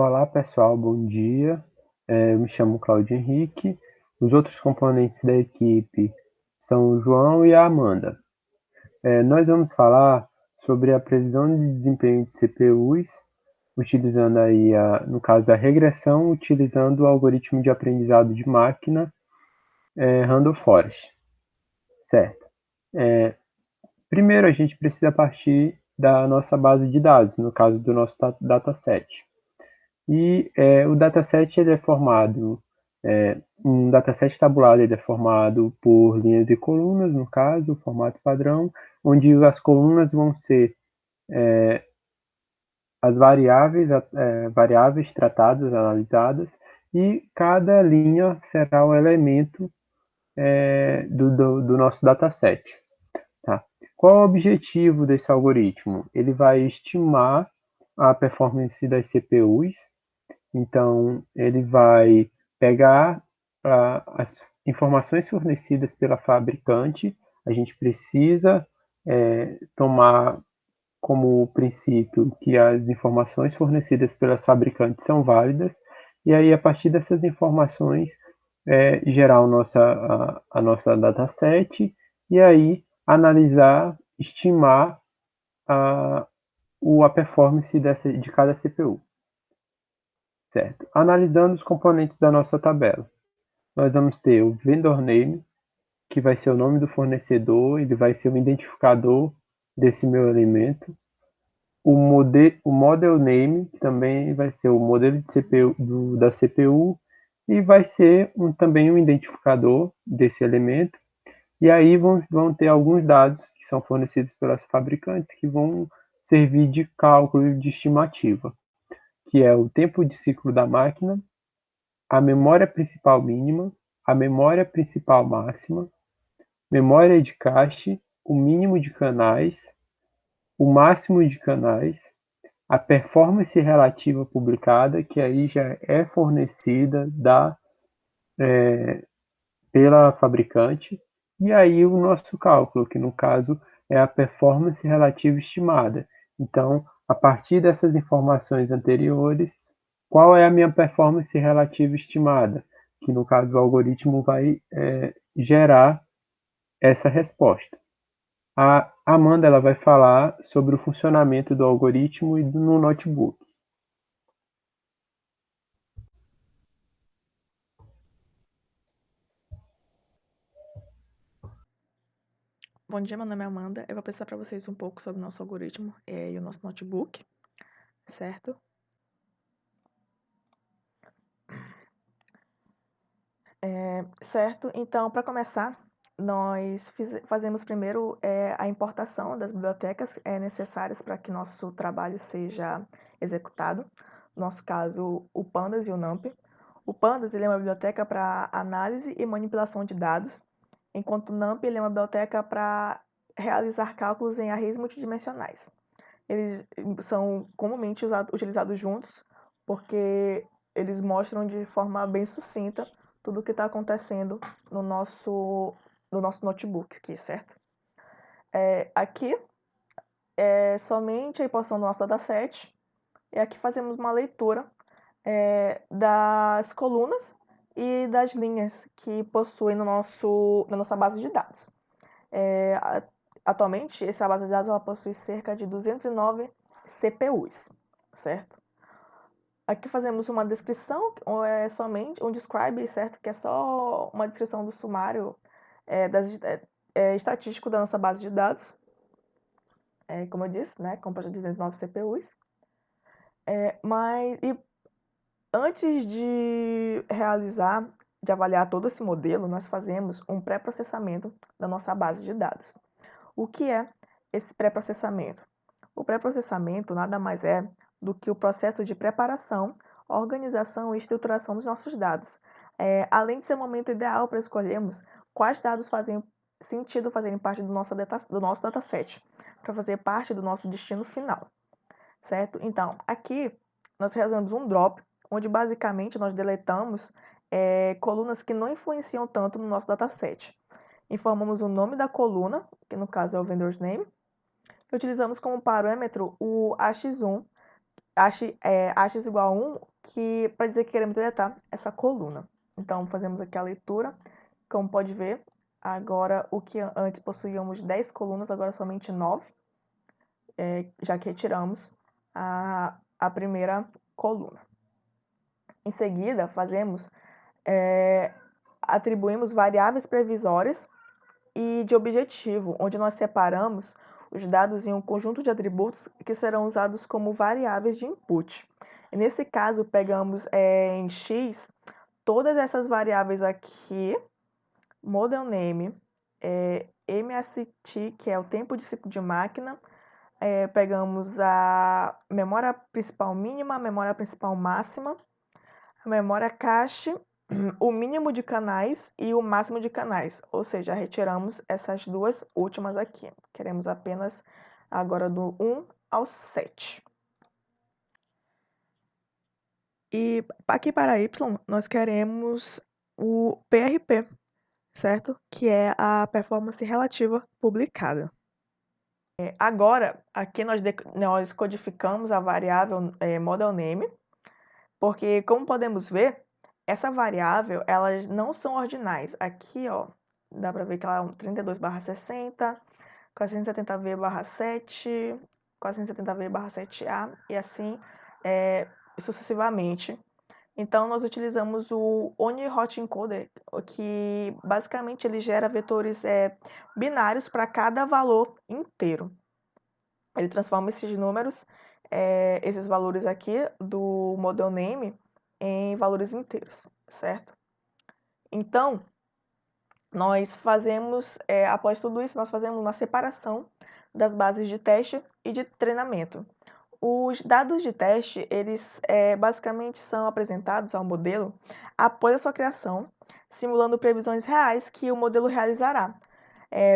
Olá pessoal, bom dia. Eu me chamo Claudio Henrique. Os outros componentes da equipe são o João e a Amanda. Nós vamos falar sobre a previsão de desempenho de CPUs, utilizando aí, no caso, a regressão, utilizando o algoritmo de aprendizado de máquina Randall Forest, certo? Primeiro, a gente precisa partir da nossa base de dados, no caso do nosso dataset. E o dataset ele é formado, um dataset tabulado ele é formado por linhas e colunas, no caso, o formato padrão, onde as colunas vão ser as variáveis tratadas, analisadas, e cada linha será o elemento do nosso dataset. Tá? Qual é o objetivo desse algoritmo? Ele vai estimar a performance das CPUs. Então, ele vai pegar as informações fornecidas pela fabricante, a gente precisa tomar como princípio que as informações fornecidas pelas fabricantes são válidas, e aí, a partir dessas informações, gerar a nossa dataset, e aí analisar, estimar a performance de cada CPU. Certo. Analisando os componentes da nossa tabela, nós vamos ter o vendor name, que vai ser o nome do fornecedor, ele vai ser o identificador desse meu elemento. O model name, que também vai ser o modelo de CPU, da CPU, e vai ser também um identificador desse elemento. E aí vão ter alguns dados que são fornecidos pelas fabricantes que vão servir de cálculo de estimativa, que é o tempo de ciclo da máquina, a memória principal mínima, a memória principal máxima, memória de cache, o mínimo de canais, o máximo de canais, a performance relativa publicada, que aí já é fornecida pela fabricante, e aí o nosso cálculo, que no caso é a performance relativa estimada. Então, a partir dessas informações anteriores, qual é a minha performance relativa estimada? Que no caso o algoritmo vai gerar essa resposta. A Amanda ela vai falar sobre o funcionamento do algoritmo e no notebook. Bom dia, meu nome é Amanda. Eu vou apresentar para vocês um pouco sobre o nosso algoritmo e o nosso notebook, certo? Certo, então, para começar, nós fazemos primeiro a importação das bibliotecas necessárias para que nosso trabalho seja executado. No nosso caso, o Pandas e o NumPy. O Pandas ele é uma biblioteca para análise e manipulação de dados, enquanto o NumPy ele é uma biblioteca para realizar cálculos em arrays multidimensionais. Eles são comumente utilizados juntos, porque eles mostram de forma bem sucinta tudo o que está acontecendo no nosso notebook aqui, certo? Aqui é somente a importação do nosso dataset, e aqui fazemos uma leitura das colunas e das linhas que possuem na nossa base de dados. Atualmente, essa base de dados ela possui cerca de 209 CPUs, certo? Aqui fazemos uma descrição, ou é somente um describe, certo? Que é só uma descrição do sumário estatístico da nossa base de dados. Como eu disse, né? Composta de 209 CPUs. Mas antes de avaliar todo esse modelo, nós fazemos um pré-processamento da nossa base de dados. O que é esse pré-processamento? O pré-processamento nada mais é do que o processo de preparação, organização e estruturação dos nossos dados, além de ser o momento ideal para escolhermos quais dados fazem sentido fazerem parte do nosso dataset, para fazer parte do nosso destino final, certo? Então, aqui nós realizamos um drop, onde basicamente nós deletamos colunas que não influenciam tanto no nosso dataset. Informamos o nome da coluna, que no caso é o vendor's name, e utilizamos como parâmetro o AX1, Axis igual a 1, que para dizer que queremos deletar essa coluna. Então, fazemos aqui a leitura. Como pode ver, agora o que antes possuíamos 10 colunas, agora somente 9, já que retiramos a primeira coluna. Em seguida, atribuímos variáveis previsórias e de objetivo, onde nós separamos os dados em um conjunto de atributos que serão usados como variáveis de input. E nesse caso, pegamos em X todas essas variáveis aqui, model name, MST, que é o tempo de ciclo de máquina, pegamos a memória principal mínima, a memória principal máxima, a memória cache, o mínimo de canais e o máximo de canais, ou seja, retiramos essas duas últimas aqui. Queremos apenas agora do 1 ao 7. E aqui para Y, nós queremos o PRP, certo? Que é a performance relativa publicada. Agora, aqui nós codificamos a variável model name, porque, como podemos ver, essa variável, elas não são ordinais. Aqui, ó, dá para ver que ela é um 32/60, 470V/7, 470V/7A e assim sucessivamente. Então, nós utilizamos o Oni-Hot Encoder, que basicamente ele gera vetores binários para cada valor inteiro. Ele transforma esses números, esses valores aqui do model name em valores inteiros, certo? Então, nós fazemos, após tudo isso, nós fazemos uma separação das bases de teste e de treinamento. Os dados de teste, eles basicamente são apresentados ao modelo após a sua criação, simulando previsões reais que o modelo realizará,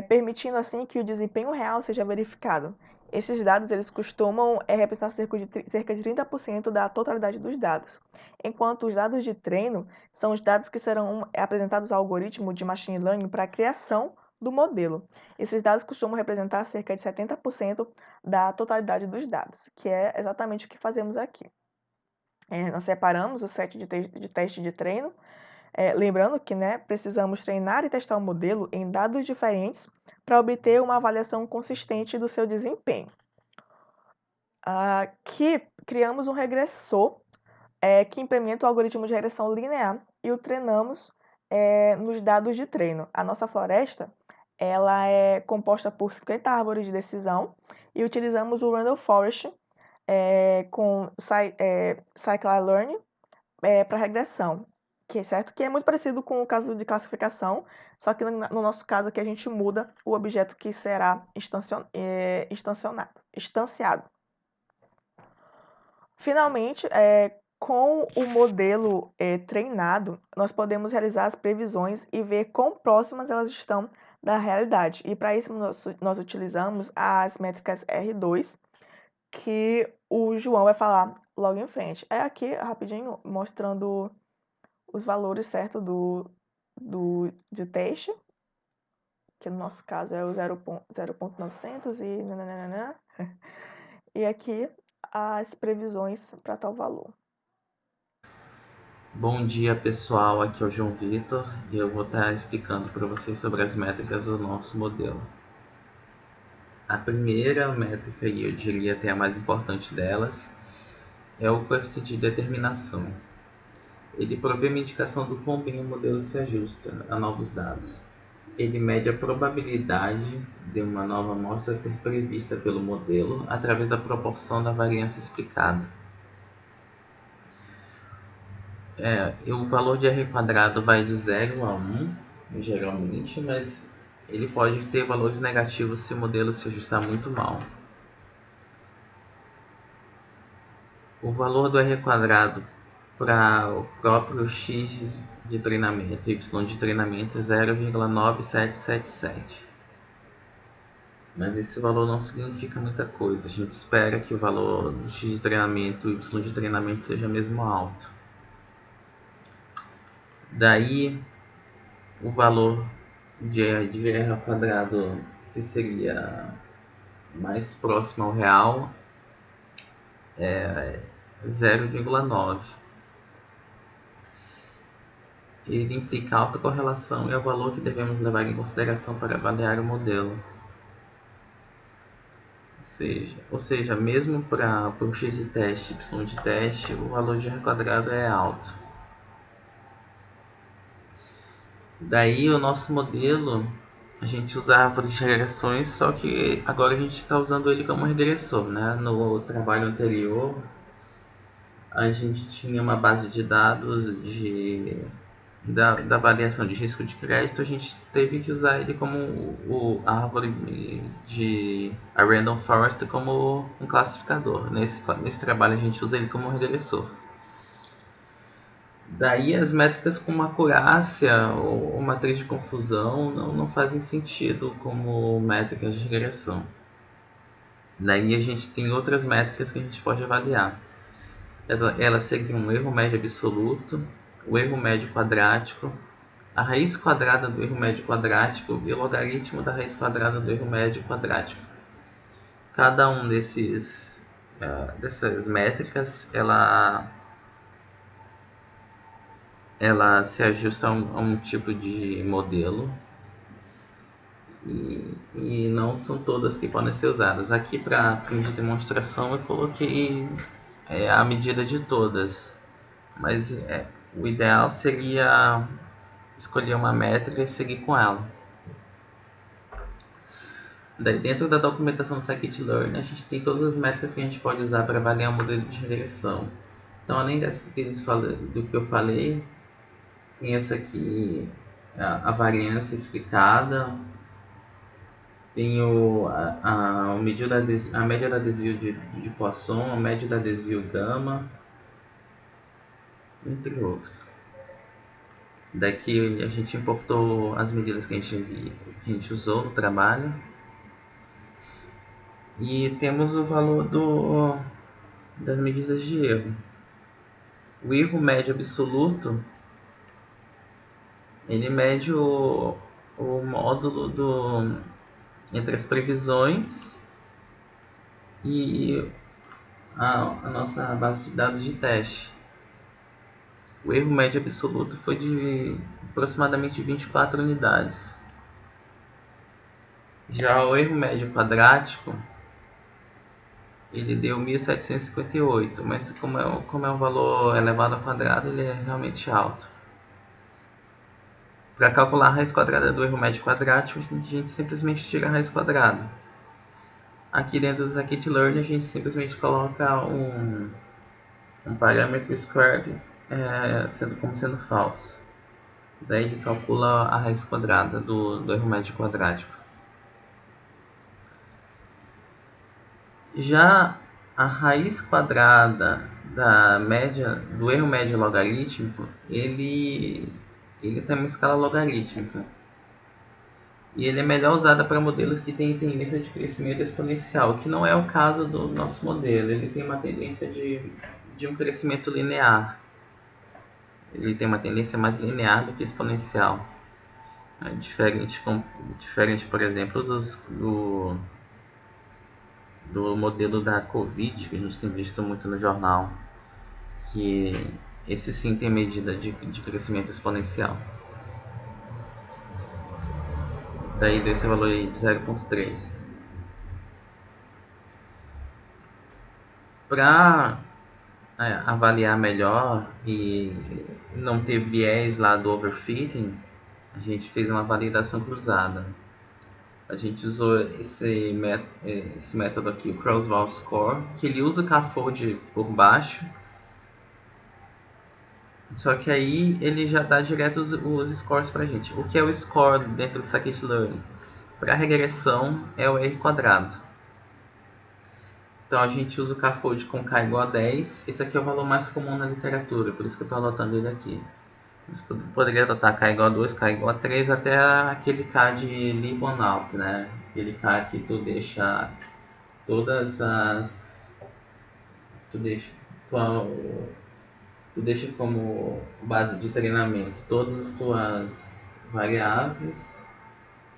permitindo assim que o desempenho real seja verificado. Esses dados eles costumam representar cerca de 30% da totalidade dos dados, enquanto os dados de treino são os dados que serão apresentados ao algoritmo de machine learning para a criação do modelo. Esses dados costumam representar cerca de 70% da totalidade dos dados, que é exatamente o que fazemos aqui. Nós separamos o set de teste de treino, lembrando que precisamos treinar e testar o modelo em dados diferentes para obter uma avaliação consistente do seu desempenho. Aqui criamos um regressor que implementa o algoritmo de regressão linear e o treinamos nos dados de treino. A nossa floresta ela é composta por 50 árvores de decisão e utilizamos o Randall Forest com Scikit-learn para regressão, que é muito parecido com o caso de classificação, só que no nosso caso aqui a gente muda o objeto que será instanciado. Finalmente, com o modelo treinado, nós podemos realizar as previsões e ver quão próximas elas estão da realidade. E para isso nós utilizamos as métricas R2, que o João vai falar logo em frente. Aqui, rapidinho, mostrando os valores certos de teste, que no nosso caso é o 0.900 e nananana. E aqui as previsões para tal valor. Bom dia pessoal, aqui é o João Vitor e eu vou estar explicando para vocês sobre as métricas do nosso modelo. A primeira métrica, e eu diria até a mais importante delas, é o coeficiente de determinação. Ele provê uma indicação do quão bem o modelo se ajusta a novos dados. Ele mede a probabilidade de uma nova amostra ser prevista pelo modelo através da proporção da variância explicada. O valor de R² vai de 0 a 1, geralmente, mas ele pode ter valores negativos se o modelo se ajustar muito mal. O valor do R² para o próprio X de treinamento e Y de treinamento é 0,9777. Mas esse valor não significa muita coisa. A gente espera que o valor do X de treinamento e Y de treinamento seja mesmo alto. Daí, o valor de R² que seria mais próximo ao real 0,9. Ele implica alta correlação e é o valor que devemos levar em consideração para avaliar o modelo. Ou seja, mesmo para o x de teste e y de teste, o valor de R quadrado é alto. Daí o nosso modelo, a gente usa árvores de regressões, só que agora a gente está usando ele como regressor, né? No trabalho anterior, a gente tinha uma base de dados da avaliação de risco de crédito, a gente teve que usar ele como a árvore a Random Forest como um classificador. Nesse trabalho a gente usa ele como regressor. Daí as métricas com acurácia ou matriz de confusão não fazem sentido como métricas de regressão. Daí a gente tem outras métricas que a gente pode avaliar. Elas seriam um erro médio absoluto, o erro médio quadrático, a raiz quadrada do erro médio quadrático e o logaritmo da raiz quadrada do erro médio quadrático. Cada um dessas métricas, ela se ajusta a um tipo de modelo e não são todas que podem ser usadas. Aqui para fins de demonstração eu coloquei a medida de todas, mas o ideal seria escolher uma métrica e seguir com ela. Daí, dentro da documentação do Scikit-Learn, a gente tem todas as métricas que a gente pode usar para avaliar o modelo de regressão. Então, além dessa do que eu falei, tem essa aqui, a variância explicada, tem a média da desvio de Poisson, a média da desvio gama, entre outros. Daqui a gente importou as medidas que a gente usou no trabalho. E temos o valor das medidas de erro. O erro médio absoluto, ele mede o módulo entre as previsões e a nossa base de dados de teste. O erro médio absoluto foi de aproximadamente 24 unidades. Já o erro médio quadrático, ele deu 1758, mas como é um valor elevado ao quadrado, ele é realmente alto. Para calcular a raiz quadrada do erro médio quadrático, a gente simplesmente tira a raiz quadrada. Aqui dentro do Scikit-Learn, a gente simplesmente coloca um parâmetro squared como sendo falso. Daí ele calcula a raiz quadrada do erro médio quadrático. Já a raiz quadrada do erro médio logarítmico, ele tem uma escala logarítmica. E ele é melhor usado para modelos que têm tendência de crescimento exponencial, que não é o caso do nosso modelo. Ele tem uma tendência de um crescimento linear. Ele tem uma tendência mais linear do que exponencial. Diferente, por exemplo, do modelo da Covid, que a gente tem visto muito no jornal, que esse sim tem medida de crescimento exponencial. Daí deu esse valor aí de 0,3. Para avaliar melhor e não ter viés lá do overfitting, a gente fez uma validação cruzada. A gente usou esse método aqui, o Crosswalk Score, que ele usa o K-fold por baixo, só que aí ele já dá direto os scores pra gente. O que é o score dentro do Scikit-Learn? Para regressão é o R quadrado. Então a gente usa o K-fold com K igual a 10. Esse aqui é o valor mais comum na literatura, por isso que eu estou anotando ele aqui. Você poderia adotar K igual a 2, K igual a 3, até aquele K de Lipon-Alp, né? Aquele K que tu deixa todas as... Tu deixa como base de treinamento todas as tuas variáveis,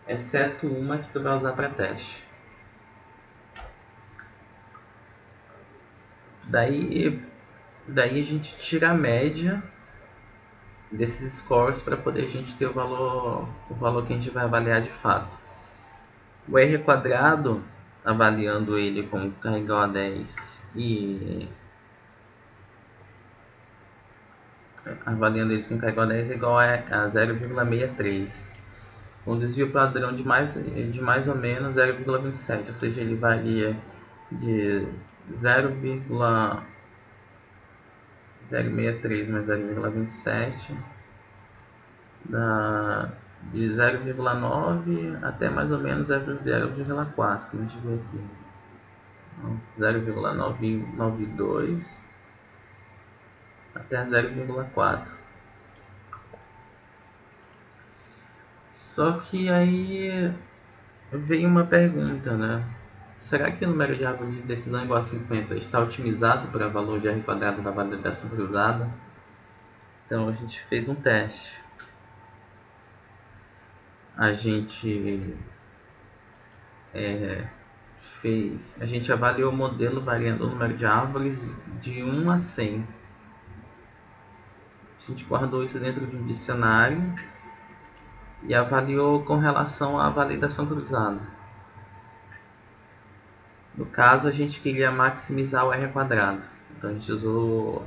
exceto uma que tu vai usar para teste. Daí Daí a gente tira a média desses scores para poder a gente ter o valor que a gente vai avaliar de fato. O R quadrado, avaliando ele como k igual a 10 e avaliando ele com k igual a 10 é igual a 0,63. Um desvio padrão de mais ou menos 0,27, ou seja, ele varia de 0,063 mais 0,27 de 0,9 até mais ou menos 0,4, como a gente vê aqui. 0,992 até 0,4. Só que aí veio uma pergunta, né? Será que o número de árvores de decisão igual a 50 está otimizado para valor de R quadrado da validação cruzada? Então a gente fez um teste. A gente avaliou o modelo variando o número de árvores de 1 a 100. A gente guardou isso dentro de um dicionário e avaliou com relação à validação cruzada. No caso, a gente queria maximizar o R quadrado, então a gente usou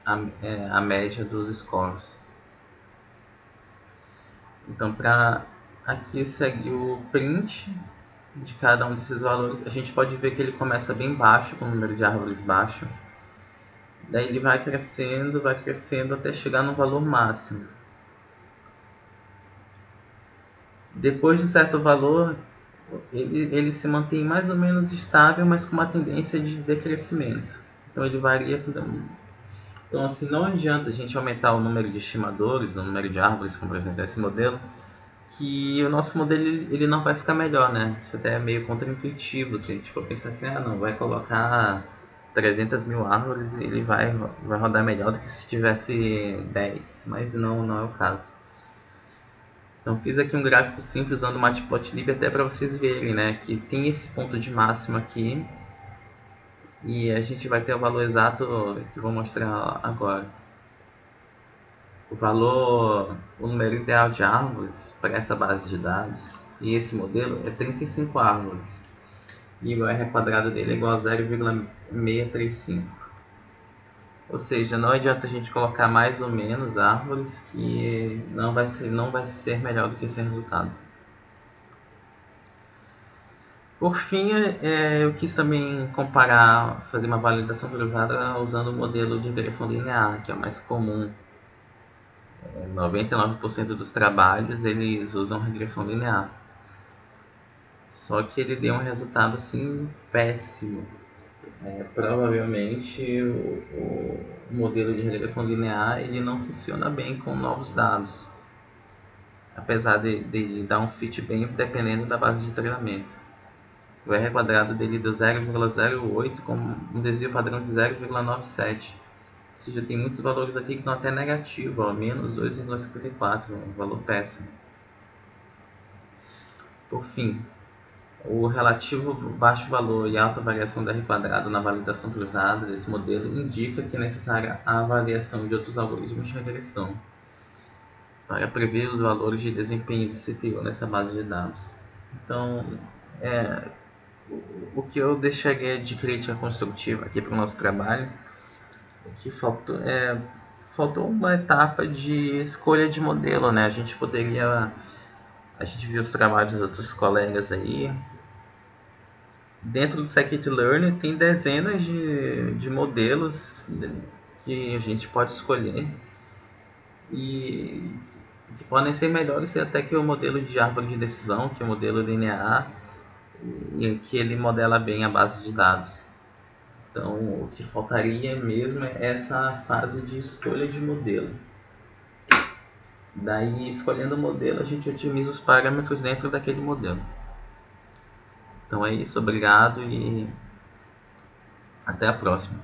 a média dos scores. Então, para aqui segue o print de cada um desses valores. A gente pode ver que ele começa bem baixo, com o número de árvores baixo. Daí ele vai crescendo até chegar no valor máximo. Depois de um certo valor, ele se mantém mais ou menos estável, mas com uma tendência de decrescimento. Então ele varia. Então assim, não adianta a gente aumentar o número de estimadores, o número de árvores que representam esse modelo, que o nosso modelo ele não vai ficar melhor, né? Isso até é meio contraintuitivo, se a gente for pensar assim, não, vai colocar 300 mil árvores e ele vai rodar melhor do que se tivesse 10, mas não é o caso. Então fiz aqui um gráfico simples usando o Matplotlib até para vocês verem, né, que tem esse ponto de máximo aqui e a gente vai ter o valor exato que eu vou mostrar agora. O número ideal de árvores para essa base de dados e esse modelo é 35 árvores e o R quadrado dele é igual a 0,635. Ou seja, não adianta a gente colocar mais ou menos árvores que não vai ser melhor do que esse resultado. Por fim, eu quis também comparar, fazer uma validação cruzada usando o modelo de regressão linear, que é o mais comum. 99% dos trabalhos eles usam regressão linear. Só que ele deu um resultado assim péssimo. Provavelmente o modelo de regressão linear ele não funciona bem com novos dados, apesar de dar um fit bem dependendo da base de treinamento. O R quadrado dele deu 0,08 com um desvio padrão de 0,97. Ou seja, tem muitos valores aqui que estão até negativos, ó, menos 2,54, um valor péssimo. Por fim, o relativo baixo valor e alta variação do R quadrado na validação cruzada desse modelo indica que é necessária a avaliação de outros algoritmos de regressão para prever os valores de desempenho de CPU nessa base de dados. Então, o que eu deixaria de crítica construtiva aqui para o nosso trabalho é que faltou uma etapa de escolha de modelo, né? A gente viu os trabalhos dos outros colegas aí. Dentro do scikit-learn tem dezenas de modelos que a gente pode escolher e que podem ser melhores até que o modelo de árvore de decisão, que é o modelo linear, e que ele modela bem a base de dados. Então, o que faltaria mesmo é essa fase de escolha de modelo. Daí, escolhendo o modelo, a gente otimiza os parâmetros dentro daquele modelo. Então é isso, obrigado e até a próxima.